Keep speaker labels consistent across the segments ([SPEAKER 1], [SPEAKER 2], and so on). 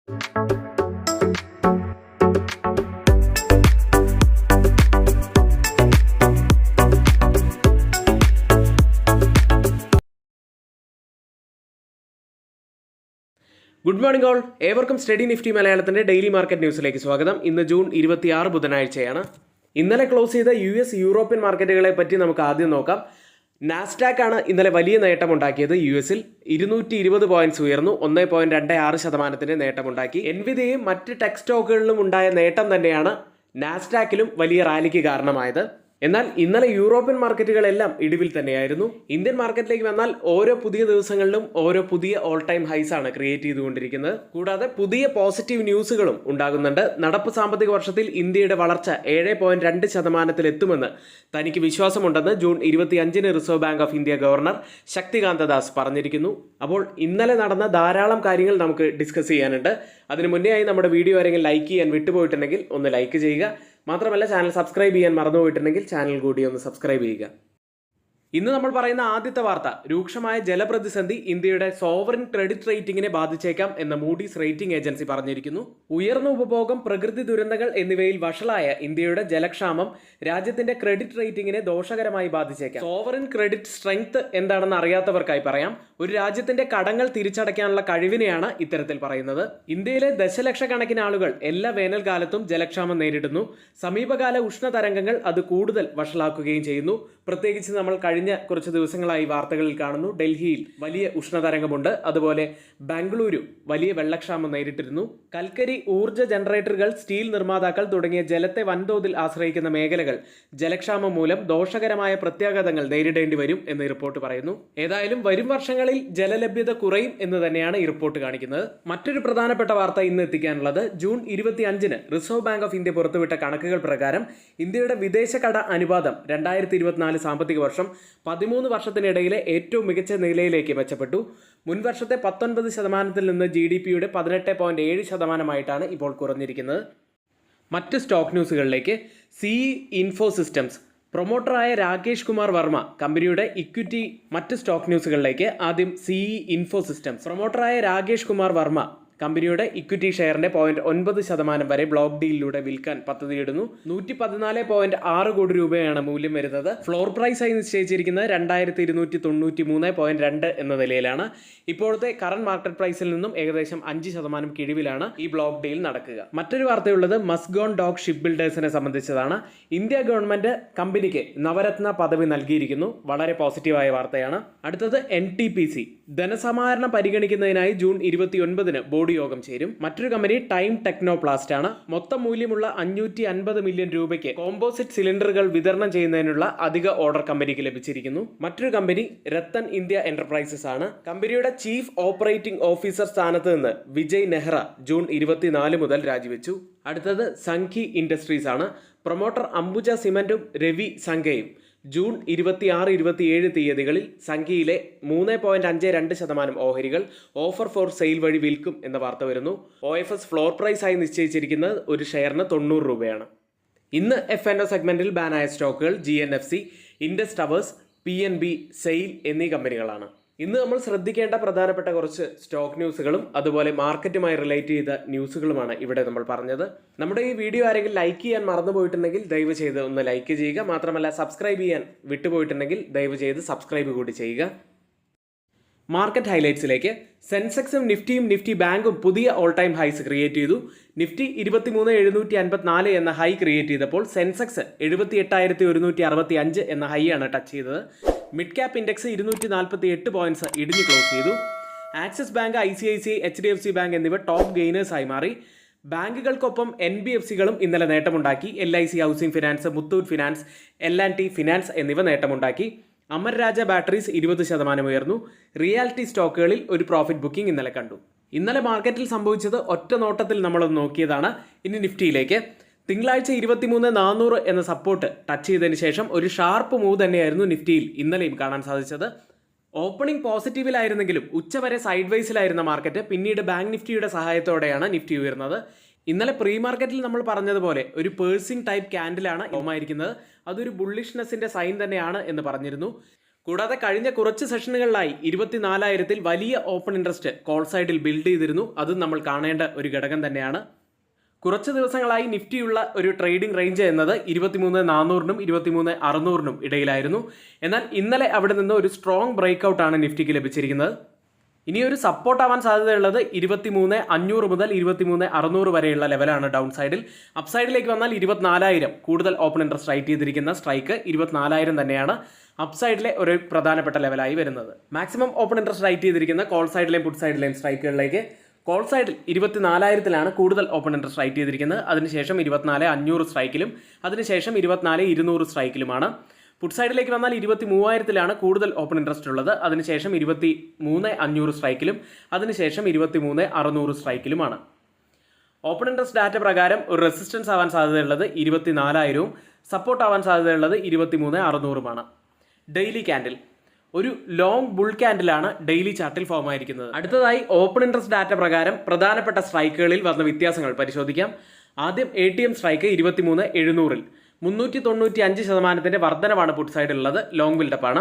[SPEAKER 1] Good morning all, ഏവർക്കും study Nifty മലയാളത്തിൻ്റെ daily market ന്യൂസിലേക്ക് സ്വാഗതം. ഇന്ന് ജൂൺ 26 ബുധനാഴ്ചയാണ്. ഇന്നലെ ക്ലോസ് ചെയ്ത US യൂറോപ്യൻ മാർക്കറ്റുകളെ പറ്റി നമുക്ക് ആദ്യം നോക്കാം. നാസ്ഡാക്ക് ആണ് ഇന്നലെ വലിയ നേട്ടമുണ്ടാക്കിയത്. US-ൽ 220 പോയിന്റ്സ് ഉയർന്നു 1.26% നേട്ടമുണ്ടാക്കി. എൻവിഡിയയും മറ്റ് ടെക് സ്റ്റോക്കുകളിലും ഉണ്ടായ നേട്ടം തന്നെയാണ് നാസ്ഡാക്കിലും വലിയ റാലിക്ക് കാരണമായത്. എന്നാൽ ഇന്നലെ യൂറോപ്യൻ മാർക്കറ്റുകളെല്ലാം ഇടിവിൽ തന്നെയായിരുന്നു. ഇന്ത്യൻ മാർക്കറ്റിലേക്ക് വന്നാൽ ഓരോ പുതിയ ദിവസങ്ങളിലും ഓരോ പുതിയ ഓൾ ടൈം ഹൈസ് ആണ് ക്രിയേറ്റ് ചെയ്തുകൊണ്ടിരിക്കുന്നത്. കൂടാതെ പുതിയ പോസിറ്റീവ് ന്യൂസുകളും ഉണ്ടാകുന്നുണ്ട്. നടപ്പ് സാമ്പത്തിക വർഷത്തിൽ ഇന്ത്യയുടെ വളർച്ച 7.2% എത്തുമെന്ന് തനിക്ക് വിശ്വാസമുണ്ടെന്ന് June 25 Reserve Bank of India governor Shaktikanta Das പറഞ്ഞിരിക്കുന്നു. അപ്പോൾ ഇന്നലെ നടന്ന ധാരാളം കാര്യങ്ങൾ നമുക്ക് ഡിസ്കസ് ചെയ്യാനുണ്ട്. അതിന് മുന്നേ ആയി നമ്മുടെ വീഡിയോ ആരെങ്കിലും ലൈക്ക് ചെയ്യാൻ വിട്ടുപോയിട്ടുണ്ടെങ്കിൽ ഒന്ന് ലൈക്ക് ചെയ്യുക. മാത്രമല്ല, ചാനൽ സബ്സ്ക്രൈബ് ചെയ്യാൻ മറന്നുപോയിട്ടുണ്ടെങ്കിൽ ചാനൽ കൂടി ഒന്ന് സബ്സ്ക്രൈബ് ചെയ്യുക. ഇന്ന് നമ്മൾ പറയുന്ന ആദ്യത്തെ വാർത്ത, രൂക്ഷമായ ജലപ്രതിസന്ധി ഇന്ത്യയുടെ സോവറിൻ ക്രെഡിറ്റ് റേറ്റിംഗിനെ ബാധിച്ചേക്കാം എന്ന് മൂഡീസ് റേറ്റിംഗ് ഏജൻസി പറഞ്ഞിരിക്കുന്നു. ഉയർന്ന ഉപഭോഗം, പ്രകൃതി ദുരന്തങ്ങൾ എന്നിവയിൽ വഷളായ ഇന്ത്യയുടെ ജലക്ഷാമം രാജ്യത്തിന്റെ ക്രെഡിറ്റ് റേറ്റിംഗിനെ ദോഷകരമായി ബാധിച്ചേക്കാം. സോവറിൻ ക്രെഡിറ്റ് സ്ട്രെങ്ത് എന്താണെന്ന് അറിയാത്തവർക്കായി പറയാം. ഒരു രാജ്യത്തിന്റെ കടങ്ങൾ തിരിച്ചടയ്ക്കാനുള്ള കഴിവിനെയാണ് ഇത്തരത്തിൽ പറയുന്നത്. ഇന്ത്യയിലെ ദശലക്ഷക്കണക്കിന് ആളുകൾ എല്ലാ വേനൽക്കാലത്തും ജലക്ഷാമം നേരിടുന്നു. സമീപകാല ഉഷ്ണതരംഗങ്ങൾ അത് കൂടുതൽ വഷളാക്കുകയും ചെയ്യുന്നു. പ്രത്യേകിച്ച് നമ്മൾ കഴിഞ്ഞ കുറച്ച് ദിവസങ്ങളായി വാർത്തകളിൽ കാണുന്നു. ഡൽഹിയിൽ വലിയ ഉഷ്ണതരംഗമുണ്ട്. അതുപോലെ ബാംഗ്ലൂരു വലിയ വെള്ളക്ഷാമം നേരിട്ടിരുന്നു. കൽക്കരി, ഊർജ്ജ ജനറേറ്ററുകൾ, സ്റ്റീൽ നിർമ്മാതാക്കൾ തുടങ്ങിയ ജലത്തെ വൻതോതിൽ ആശ്രയിക്കുന്ന മേഖലകൾ ജലക്ഷാമം മൂലം ദോഷകരമായ പ്രത്യാഘാതങ്ങൾ നേരിടേണ്ടി വരും എന്ന് റിപ്പോർട്ട് പറയുന്നു. ഏതായാലും വരും വർഷങ്ങളിൽ ജലലഭ്യത കുറയും എന്ന് തന്നെയാണ് ഈ റിപ്പോർട്ട് കാണിക്കുന്നത്. മറ്റൊരു പ്രധാനപ്പെട്ട വാർത്ത ഇന്ന് എത്തിക്കാനുള്ളത്, June 25 Reserve Bank of India പുറത്തുവിട്ട കണക്കുകൾ പ്രകാരം ഇന്ത്യയുടെ വിദേശ കട അനുപാതം 2024 സാമ്പത്തിക വർഷം 13 വർഷത്തിനിടയിലെ ഏറ്റവും മികച്ച നിലയിലേക്ക് മെച്ചപ്പെട്ടു. മുൻവർഷത്തെ 19% നിന്ന് GDP-യുടെ 18.7% ഇപ്പോൾ കുറഞ്ഞിരിക്കുന്നത്. മറ്റ് സ്റ്റോക്ക് ന്യൂസുകളിലേക്ക്. CE ഇൻഫോസിസ്റ്റംസ് പ്രൊമോട്ടറായ രാകേഷ് കുമാർ വർമ്മ കമ്പനിയുടെ ഇക്വിറ്റി. മറ്റ് സ്റ്റോക്ക് ന്യൂസുകളിലേക്ക്. ആദ്യം CE ഇൻഫോസിസ്റ്റംസ് പ്രൊമോട്ടറായ രാകേഷ് കുമാർ വർമ്മ കമ്പനിയുടെ ഇക്വിറ്റി ഷെയറിന്റെ 0.9% വരെ ബ്ലോക്ക് ഡീലിലൂടെ വിൽക്കാൻ പദ്ധതിയിടുന്നു. 114.6 കോടി രൂപയാണ് മൂല്യം വരുന്നത്. ഫ്ലോർ പ്രൈസായി നിശ്ചയിച്ചിരിക്കുന്നത് 2293.2 എന്ന നിലയിലാണ്. ഇപ്പോഴത്തെ കറന്റ് മാർക്കറ്റ് പ്രൈസിൽ നിന്നും ഏകദേശം 5% കിഴിവിലാണ് ഈ ബ്ലോക്ക് ഡീൽ നടക്കുക. മറ്റൊരു വാർത്തയുള്ളത് മസ്ഗോൺ ഡോക്ക് ഷിപ്പ് ബിൽഡേഴ്സിനെ സംബന്ധിച്ചതാണ്. ഇന്ത്യ ഗവൺമെന്റ് കമ്പനിക്ക് നവരത്ന പദവി നൽകിയിരിക്കുന്നു. വളരെ പോസിറ്റീവായ വാർത്തയാണ്. അടുത്തത് NTPC ധനസമാഹരണം പരിഗണിക്കുന്നതിനായി ജൂൺ 29 ബോർഡ് യോഗം ചേരും. മറ്റൊരു കമ്പനി ടൈം ടെക്നോപ്ലാസ്റ്റ് ആണ്. മൊത്തം മൂല്യമുള്ള 550 മില്യൺ രൂപയ്ക്ക് കോമ്പോസിറ്റ് സിലിണ്ടറുകൾ വിതരണം ചെയ്യുന്നതിനുള്ള അധിക ഓർഡർ കമ്പനിക്ക് ലഭിച്ചിരിക്കുന്നു. മറ്റൊരു കമ്പനി രത്തൻ ഇന്ത്യ എന്റർപ്രൈസസ് ആണ്. കമ്പനിയുടെ ചീഫ് ഓപ്പറേറ്റിംഗ് ഓഫീസർ സ്ഥാനത്ത് നിന്ന് വിജയ് നെഹ്റ ജൂൺ 24 മുതൽ രാജിവെച്ചു. അടുത്തത് സംഘി ഇൻഡസ്ട്രീസ് ആണ്. പ്രൊമോട്ടർ അംബുജ സിമന്റും രവി സംഘയും ജൂൺ 26-27 തീയതികളിൽ സംഖ്യയിലെ 3.52% ഓഹരികൾ ഓഫർ ഫോർ സെയിൽ വഴി വിൽക്കും എന്ന വാർത്ത വരുന്നു. OFS ഫ്ലോർ പ്രൈസായി നിശ്ചയിച്ചിരിക്കുന്നത് ഒരു ഷെയറിന് 90 രൂപയാണ്. ഇന്ന് F&O സെഗ്മെന്റിൽ ബാനായ സ്റ്റോക്കുകൾ GNFC, ഇൻഡസ് ടവേഴ്സ്, PNB, സെയിൽ എന്നീ കമ്പനികളാണ്. ഇന്ന് നമ്മൾ ശ്രദ്ധിക്കേണ്ട പ്രധാനപ്പെട്ട കുറച്ച് സ്റ്റോക്ക് ന്യൂസുകളും അതുപോലെ മാർക്കറ്റുമായി റിലേറ്റ് ചെയ്ത ന്യൂസുകളുമാണ് ഇവിടെ നമ്മൾ പറഞ്ഞത്. നമ്മുടെ ഈ വീഡിയോ ആരെങ്കിലും ലൈക്ക് ചെയ്യാൻ മറന്നുപോയിട്ടുണ്ടെങ്കിൽ ദയവ് ചെയ്ത് ഒന്ന് ലൈക്ക് ചെയ്യുക. മാത്രമല്ല, സബ്സ്ക്രൈബ് ചെയ്യാൻ വിട്ടുപോയിട്ടുണ്ടെങ്കിൽ ദയവ് ചെയ്ത് സബ്സ്ക്രൈബ് കൂടി ചെയ്യുക. മാർക്കറ്റ് ഹൈലൈറ്റ്സിലേക്ക്. സെൻസെക്സും നിഫ്റ്റി ബാങ്കും പുതിയ ഓൾ ടൈം ഹൈസ് ക്രിയേറ്റ് ചെയ്തു. നിഫ്റ്റി 23,754 എന്ന ഹൈ ക്രിയേറ്റ് ചെയ്തപ്പോൾ സെൻസെക്സ് 78,165 എന്ന ഹൈ ആണ് ടച്ച് ചെയ്തത്. മിഡ് ക്യാപ് ഇൻഡെക്സ് 248 പോയിന്റ്സ് ഇടിഞ്ഞ് ക്ലോസ് ചെയ്തു. Axis bank, ICICI, HDFC bank എന്നിവ ടോപ്പ് ഗെയിനേഴ്സായി മാറി. ബാങ്കുകൾക്കൊപ്പം NBFCകളും ഇന്നലെ നേട്ടമുണ്ടാക്കി. LIC housing finance, Muthoot finance, L&T finance എന്നിവ നേട്ടമുണ്ടാക്കി. അമർ രാജ ബാറ്ററീസ് 20% ഉയർന്നു. റിയാലിറ്റി സ്റ്റോക്കുകളിൽ ഒരു പ്രോഫിറ്റ് ബുക്കിംഗ് ഇന്നലെ കണ്ടു. ഇന്നലെ മാർക്കറ്റിൽ സംഭവിച്ചത് ഒറ്റ നോട്ടത്തിൽ നമ്മളൊന്ന് നോക്കിയതാണ്. ഇനി നിഫ്റ്റിയിലേക്ക്. തിങ്കളാഴ്ച 23,400 എന്ന സപ്പോർട്ട് ടച്ച് ചെയ്തതിന് ശേഷം ഒരു ഷാർപ്പ് മൂവ് തന്നെയായിരുന്നു നിഫ്റ്റിയിൽ ഇന്നലെയും കാണാൻ സാധിച്ചത്. ഓപ്പണിംഗ് പോസിറ്റീവിലായിരുന്നെങ്കിലും ഉച്ചവരെ സൈഡ് വൈസിലായിരുന്ന മാർക്കറ്റ് പിന്നീട് ബാങ്ക് നിഫ്റ്റിയുടെ സഹായത്തോടെയാണ് നിഫ്റ്റി ഉയർന്നത്. ഇന്നലെ പ്രീ മാർക്കറ്റിൽ നമ്മൾ പറഞ്ഞതുപോലെ ഒരു പേഴ്സിംഗ് ടൈപ്പ് ക്യാൻഡിലാണ് ഓമായിരിക്കുന്നത്. അതൊരു ബുള്ളിഷ്നെസ്സിന്റെ സൈൻ തന്നെയാണ് എന്ന് പറഞ്ഞിരുന്നു. കൂടാതെ കഴിഞ്ഞ കുറച്ച് സെഷനുകളിലായി 24,000-ൽ വലിയ ഓപ്പൺ ഇൻട്രസ്റ്റ് കോൾ സൈഡിൽ ബിൽഡ് ചെയ്തിരുന്നു. അതും നമ്മൾ കാണേണ്ട ഒരു ഘടകം തന്നെയാണ്. കുറച്ച് ദിവസങ്ങളായി നിഫ്റ്റിയുള്ള ഒരു ട്രേഡിംഗ് റേഞ്ച് എന്നത് 23,400-നും 23,600-നും ഇടയിലായിരുന്നു. എന്നാൽ ഇന്നലെ അവിടെ നിന്ന് ഒരു സ്ട്രോങ് ബ്രേക്ക്ഔട്ടാണ് നിഫ്റ്റിക്ക് ലഭിച്ചിരിക്കുന്നത്. ഇനി ഒരു സപ്പോർട്ട് ആവാൻ സാധ്യതയുള്ളത് 23,500 മുതൽ 23,600 വരെയുള്ള ലെവലാണ് ഡൗൺ സൈഡിൽ. അപ്സൈഡിലേക്ക് വന്നാൽ 24,000 കൂടുതൽ ഓപ്പൺ ഇൻട്രസ്റ്റ് റൈറ്റ് ചെയ്തിരിക്കുന്ന സ്ട്രൈക്ക് 24,000 തന്നെയാണ് അപ്സൈഡിലെ ഒരു പ്രധാനപ്പെട്ട ലെവലായി വരുന്നത്. മാക്സിമം ഓപ്പൺ ഇൻട്രസ്റ്റ് റൈറ്റ് ചെയ്തിരിക്കുന്ന കോൾ സൈഡിലെയും പുട്ട് സൈഡിലെയും സ്ട്രൈക്കുകളിലേക്ക് കോൾ സൈഡിൽ 24,000-ലാണ് കൂടുതൽ ഓപ്പൺ ഇൻട്രസ്റ്റ് റൈറ്റ് ചെയ്തിരിക്കുന്നത്. അതിനുശേഷം 24,500 സ്ട്രൈക്കിലും അതിനുശേഷം 24,200 സ്ട്രൈക്കിലുമാണ്. പുട്ട് സൈഡിലേക്ക് വന്നാൽ 23,000-ലാണ് കൂടുതൽ ഓപ്പൺ ഇൻട്രസ്റ്റ് ഉള്ളത്. അതിനുശേഷം 23,500 സ്ട്രൈക്കിലും അതിനുശേഷം 23,600 സ്ട്രൈക്കിലുമാണ്. ഓപ്പൺ ഇൻട്രസ്റ്റ് ഡാറ്റ പ്രകാരം ഒരു റെസിസ്റ്റൻസ് ആവാൻ സാധ്യതയുള്ളത് 24,000-ഉം സപ്പോർട്ട് ആവാൻ സാധ്യതയുള്ളത് 23,600-ഉമാണ്. ഡെയിലി ക്യാൻഡിൽ ഒരു ലോങ് ബുൾ ക്യാൻഡിലാണ് ഡെയിലി ചാർട്ടിൽ ഫോം ആയിരിക്കുന്നത്. അടുത്തതായി ഓപ്പൺ ഇൻട്രസ്റ്റ് ഡാറ്റ പ്രകാരം പ്രധാനപ്പെട്ട സ്ട്രൈക്കുകളിൽ വന്ന വ്യത്യാസങ്ങൾ പരിശോധിക്കാം. ആദ്യം ATM സ്ട്രൈക്ക് 23,700-ൽ 395% വർധനവാണ് പുട്ട് സൈഡിലുള്ളത്. ലോങ് ബിൽഡപ്പാണ്.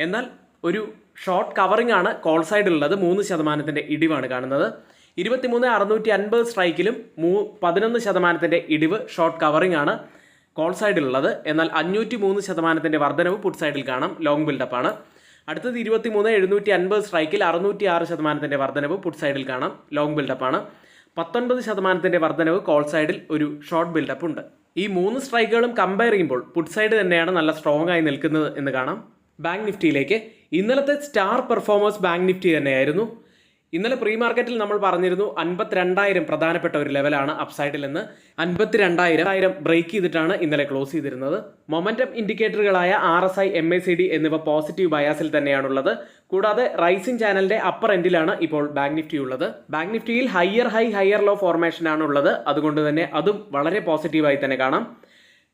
[SPEAKER 1] എന്നാൽ ഒരു ഷോർട്ട് കവറിംഗ് ആണ് കോൾ സൈഡിലുള്ളത്. 3% ഇടിവാണ് കാണുന്നത്. 23,650 സ്ട്രൈക്കിലും 11% ഇടിവ് ഷോർട്ട് കവറിംഗ് ആണ് കോൾ സൈഡിലുള്ളത്. എന്നാൽ 503% വർധനവ് പുട്ട് സൈഡിൽ കാണാം. ലോങ് ബിൽഡപ്പാണ്. അടുത്തത് 23,750 സ്ട്രൈക്കിൽ 606% വർധനവ് പുട്ട് സൈഡിൽ കാണാം. ലോങ് ബിൽഡപ്പാണ്. 19% വർധനവ് കോൾ സൈഡിൽ ഒരു ഷോർട്ട് ബിൽഡപ്പ് ഉണ്ട്. ഈ 3 സ്ട്രൈക്കുകളും കമ്പയർ ചെയ്യുമ്പോൾ പുട്ട് സൈഡ് തന്നെയാണ് നല്ല സ്ട്രോങ് ആയി നിൽക്കുന്നത് എന്ന് കാണാം. ബാങ്ക് നിഫ്റ്റിയിലേക്ക് ഇന്നലത്തെ സ്റ്റാർ പെർഫോമേഴ്സ് ബാങ്ക് നിഫ്റ്റി തന്നെയായിരുന്നു. ഇന്നലെ പ്രീ മാർക്കറ്റിൽ നമ്മൾ പറഞ്ഞിരുന്നു 52,000 പ്രധാനപ്പെട്ട ഒരു ലെവലാണ് അപ്സൈഡിൽ നിന്ന്. 52,000 ബ്രേക്ക് ചെയ്തിട്ടാണ് ഇന്നലെ ക്ലോസ് ചെയ്തിരുന്നത്. മൊമെന്റം ഇൻഡിക്കേറ്ററുകളായ RSI, MACD എന്നിവ പോസിറ്റീവ് ബയാസിൽ തന്നെയാണുള്ളത്. കൂടാതെ റൈസിംഗ് ചാനലിന്റെ അപ്പർ എൻഡിലാണ് ഇപ്പോൾ ബാങ്ക് നിഫ്റ്റി ഉള്ളത്. ബാങ്ക് നിഫ്റ്റിയിൽ higher high higher low formation ആണ് ഉള്ളത്. അതുകൊണ്ട് തന്നെ അതും വളരെ പോസിറ്റീവായി തന്നെ കാണാം.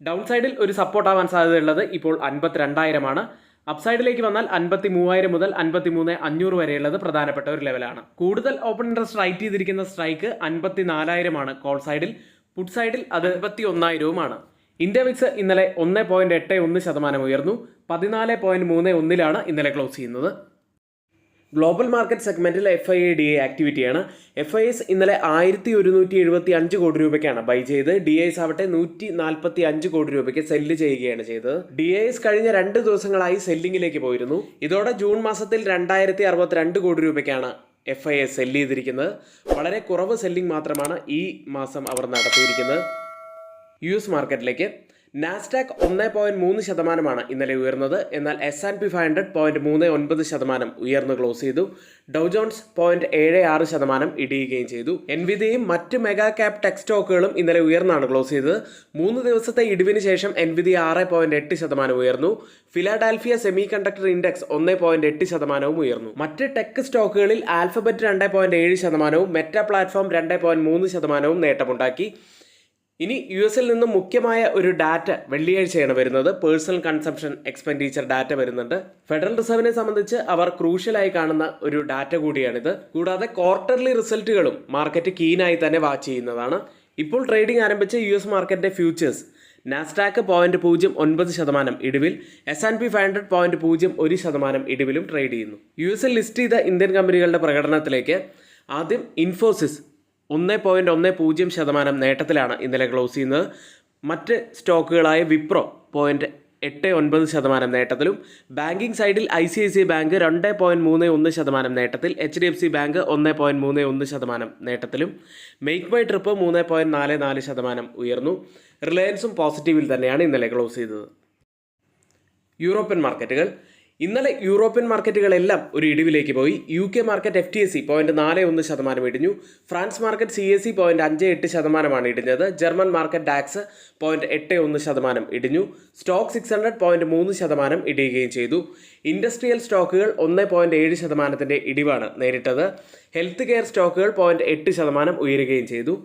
[SPEAKER 1] ഡൗൺ സൈഡിൽ ഒരു സപ്പോർട്ട് ആവാൻ സാധ്യതയുള്ളത് ഇപ്പോൾ 52,000-ആണ്. അപ്സൈഡിലേക്ക് വന്നാൽ 53,000 മുതൽ 53,500 വരെയുള്ളത് പ്രധാനപ്പെട്ട ഒരു ലെവലാണ്. കൂടുതൽ ഓപ്പൺ ഇൻട്രസ്റ്റ് റൈറ്റ് ചെയ്തിരിക്കുന്ന സ്ട്രൈക്ക് 54,000-ആണ് കോൾ സൈഡിൽ. പുട്ട് സൈഡിൽ അത് 51,000-ഉമാണ്. ഇന്ത്യ വിക്സ് ഇന്നലെ 1.81% ഉയർന്നു. 14.31-ലാണ് ഇന്നലെ ക്ലോസ് ചെയ്യുന്നത്. ഗ്ലോബൽ മാർക്കറ്റ് സെഗ്മെന്റിൽ FIA-DA ആക്ടിവിറ്റിയാണ്. FIS ഇന്നലെ 1,175 കോടി രൂപയ്ക്കാണ് ബൈ ചെയ്ത്. DIS ആവട്ടെ 145 കോടി രൂപയ്ക്ക് സെല്ല് ചെയ്യുകയാണ് ചെയ്തത്. DIS കഴിഞ്ഞ 2 ദിവസങ്ങളായി സെല്ലിങ്ങിലേക്ക് പോയിരുന്നു. ഇതോടെ ജൂൺ മാസത്തിൽ 2,062 കോടി രൂപയ്ക്കാണ് FIS സെല്ല് ചെയ്തിരിക്കുന്നത്. വളരെ കുറവ് സെല്ലിംഗ് മാത്രമാണ് ഈ മാസം അവർ നടത്തിയിരിക്കുന്നത്. US മാർക്കറ്റിലേക്ക് നാസ്ഡാക്ക് 1.3% ഇന്നലെ ഉയർന്നത്. എന്നാൽ S&P 500 0.39% ഉയർന്ന് ക്ലോസ് ചെയ്തു. ഡൗ ജോൺസ് 0.76% ഇടിയുകയും ചെയ്തു. Nvidia'യും മറ്റ് മെഗാ ക്യാപ് ടെക് സ്റ്റോക്കുകളും ഇന്നലെ ഉയർന്നാണ് ക്ലോസ് ചെയ്തത്. 3 ദിവസത്തെ ഇടിവിന് ശേഷം Nvidia 6.8% ഉയർന്നു. ഫിലാഡൽഫിയ സെമി കണ്ടക്ടർ ഇൻഡെക്സ് 1.8% ഉയർന്നു. മറ്റ് ടെക് സ്റ്റോക്കുകളിൽ ആൽഫബറ്റ് 2.7%, മെറ്റ പ്ലാറ്റ്ഫോം 2.3% നേട്ടമുണ്ടാക്കി. ഇനി US നിന്നും മുഖ്യമായ ഒരു ഡാറ്റ വെള്ളിയാഴ്ചയാണ് വരുന്നത്. പേഴ്സണൽ കൺസംപ്ഷൻ എക്സ്പെൻഡിച്ചർ ഡാറ്റ വരുന്നുണ്ട്. ഫെഡറൽ റിസർവിനെ സംബന്ധിച്ച് അവർ ക്രൂഷ്യലായി കാണുന്ന ഒരു ഡാറ്റ കൂടിയാണിത്. കൂടാതെ ക്വാർട്ടർലി റിസൾട്ടുകളും മാർക്കറ്റ് കീനായി തന്നെ വാച്ച് ചെയ്യുന്നതാണ്. ഇപ്പോൾ ട്രേഡിംഗ് ആരംഭിച്ച US മാർക്കറ്റിന്റെ ഫ്യൂച്ചേഴ്സ് നാസ്ഡാക്ക് 0.09% ഇടിവിൽ, S&P 500 0.01% ഇടിവിലും ട്രേഡ് ചെയ്യുന്നു. US ലിസ്റ്റ് ചെയ്ത ഇന്ത്യൻ കമ്പനികളുടെ പ്രകടനത്തിലേക്ക് ആദ്യം ഇൻഫോസിസ് 1.10% നേട്ടത്തിലാണ് ഇന്നലെ ക്ലോസ് ചെയ്യുന്നത്. മറ്റ് സ്റ്റോക്കുകളായ വിപ്രോ 0.89% നേട്ടത്തിലും, ബാങ്കിങ് സൈഡിൽ ICICI ബാങ്ക് 2.31% നേട്ടത്തിൽ, HDFC ബാങ്ക് 1.31% നേട്ടത്തിലും, മേക്ക് മൈ ട്രിപ്പ് 3.44% ഉയർന്നു. റിലയൻസും പോസിറ്റീവിൽ തന്നെയാണ് ഇന്നലെ ക്ലോസ് ചെയ്തത്. യൂറോപ്യൻ മാർക്കറ്റുകൾ ഇന്നലെ യൂറോപ്യൻ മാർക്കറ്റുകളെല്ലാം ഒരു ഇടിവിലേക്ക് പോയി. UK മാർക്കറ്റ് FTSE 0.41% ഇടിഞ്ഞു. ഫ്രാൻസ് മാർക്കറ്റ് CAC 0.58% ഇടിഞ്ഞത്. ജർമ്മൻ മാർക്കറ്റ് ഡാക്സ് 0.81% ഇടിഞ്ഞു. സ്റ്റോക്ക് 600 0.3% ഇടിയുകയും ചെയ്തു. ഇൻഡസ്ട്രിയൽ സ്റ്റോക്കുകൾ 1.7% ഇടിവാണ് നേരിട്ടത്. ഹെൽത്ത് കെയർ സ്റ്റോക്കുകൾ 0.8% ഉയരുകയും ചെയ്തു.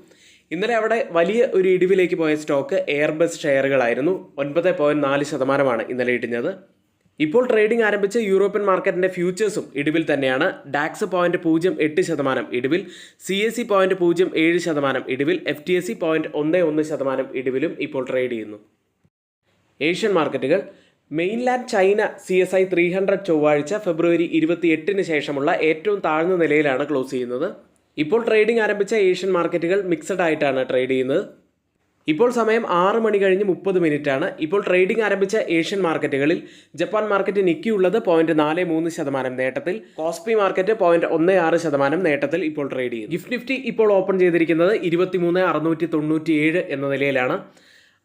[SPEAKER 1] ഇന്നലെ അവിടെ വലിയ ഒരു ഇടിവിലേക്ക് പോയ സ്റ്റോക്ക് എയർബസ് ഷെയറുകളായിരുന്നു. 9.4% ഇന്നലെ ഇടിഞ്ഞത്. ഇപ്പോൾ ട്രേഡിംഗ് ആരംഭിച്ച യൂറോപ്യൻ മാർക്കറ്റിന്റെ ഫ്യൂച്ചേഴ്സും ഇടിവിൽ തന്നെയാണ്. ഡാക്സ് 0.08% ഇടിവിൽ, CAC 0.07% ഇടിവിൽ, FTSE 0.11% ഇടിവിലും ഇപ്പോൾ ട്രേഡ് ചെയ്യുന്നു. ഏഷ്യൻ മാർക്കറ്റുകൾ മെയിൻലാൻഡ് ചൈന CSI 300 ചൊവ്വാഴ്ച ഫെബ്രുവരി 28 ശേഷമുള്ള ഏറ്റവും താഴ്ന്ന നിലയിലാണ് ക്ലോസ് ചെയ്യുന്നത്. ഇപ്പോൾ ട്രേഡിംഗ് ആരംഭിച്ച ഏഷ്യൻ മാർക്കറ്റുകൾ മിക്സഡ് ആയിട്ടാണ് ട്രേഡ് ചെയ്യുന്നത്. ഇപ്പോൾ സമയം 6 മണി കഴിഞ്ഞ് 30 മിനിറ്റാണ്. ഇപ്പോൾ ട്രേഡിംഗ് ആരംഭിച്ച ഏഷ്യൻ മാർക്കറ്റുകളിൽ ജപ്പാൻ മാർക്കറ്റ് നിക്കി ഉള്ളത് 0.43% നേട്ടത്തിൽ, കോസ്പി മാർക്കറ്റ് 0.16% നേട്ടത്തിൽ ഇപ്പോൾ ട്രേഡ് ചെയ്യുന്നു. ഗിഫ്റ്റ് നിഫ്റ്റി ഇപ്പോൾ ഓപ്പൺ ചെയ്തിരിക്കുന്നത് 23,697 എന്ന നിലയിലാണ്.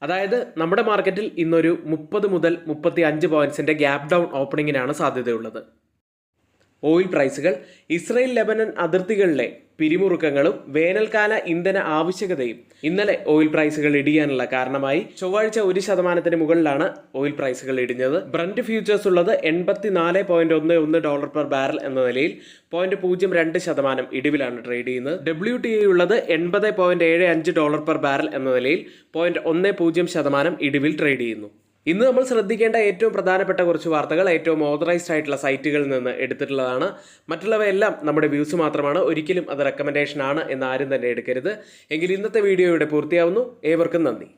[SPEAKER 1] അതായത് നമ്മുടെ മാർക്കറ്റിൽ ഇന്നൊരു 30 മുതൽ 35 പോയിന്റ്സിന്റെ ഗ്യാപ് ഡൗൺ ഓപ്പണിങ്ങിനാണ് സാധ്യതയുള്ളത്. ഓയിൽ പ്രൈസുകൾ. ഇസ്രയേൽ ലെബനൻ അതിർത്തികളിലെ പിരിമുറുക്കങ്ങളും വേനൽക്കാല ഇന്ധന ആവശ്യകതയും ഇന്നലെ ഓയിൽ പ്രൈസുകൾ ഇടിയാനുള്ള കാരണമായി. ചൊവ്വാഴ്ച 1% മുകളിലാണ് ഓയിൽ പ്രൈസുകൾ ഇടിഞ്ഞത്. ബ്രന്റ് ഫ്യൂച്ചേഴ്സ് ഉള്ളത് $84.11 പെർ ബാരൽ എന്ന നിലയിൽ $0.02 ഇടിവിലാണ് ട്രേഡ് ചെയ്യുന്നത്. WTI ഉള്ളത് $80.75 പെർ ബാരൽ എന്ന നിലയിൽ $0.10 ഇടിവിൽ ട്രേഡ് ചെയ്യുന്നു. ഇന്ന് നമ്മൾ ശ്രദ്ധിക്കേണ്ട ഏറ്റവും പ്രധാനപ്പെട്ട കുറച്ച് വാർത്തകൾ ഏറ്റവും ഓതറൈസ്ഡ് ആയിട്ടുള്ള സൈറ്റുകളിൽ നിന്ന് എടുത്തിട്ടുള്ളതാണ്. മറ്റുള്ളവയെല്ലാം നമ്മുടെ വ്യൂസ് മാത്രമാണ്. ഒരിക്കലും അത് റെക്കമെൻഡേഷൻ ആണ് എന്ന് ആരും തന്നെ എടുക്കരുത്. എങ്കിൽ ഇന്നത്തെ വീഡിയോ ഇവിടെ പൂർത്തിയാവുന്നു. ഏവർക്കും നന്ദി.